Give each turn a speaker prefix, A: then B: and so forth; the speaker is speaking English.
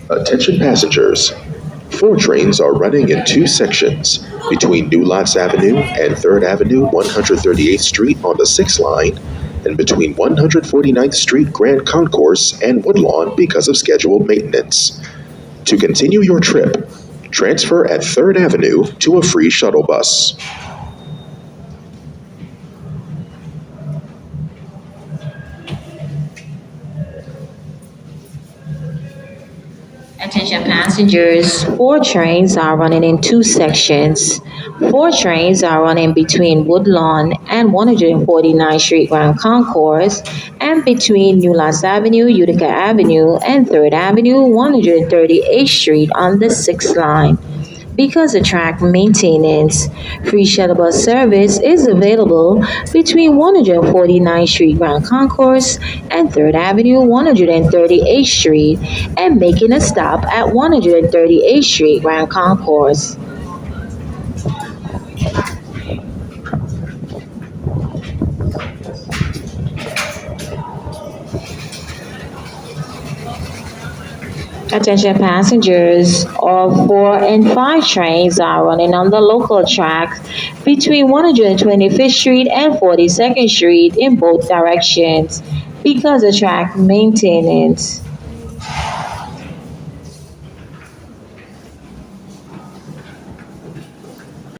A: Attention passengers. 4 trains are running in 2 sections between New Lots Avenue and 3rd Avenue 138th Street on the 6th line, and between 149th Street Grand Concourse and Woodlawn because of scheduled maintenance. To continue your trip, transfer at 3rd Avenue to a free shuttle bus.
B: Attention passengers, 4 trains are running in 2 sections. 4 trains are running between Woodlawn and 149th Street Grand Concourse and between New Lots Avenue, Utica Avenue, and 3rd Avenue, 138th Street on the 6th line. Because of track maintenance, free shuttle bus service is available between 149th Street Grand Concourse and 3rd Avenue, 138th Street, and making a stop at 138th Street Grand Concourse. Attention passengers, all 4 and 5 trains are running on the local track between 125th Street and 42nd Street in both directions because of track maintenance.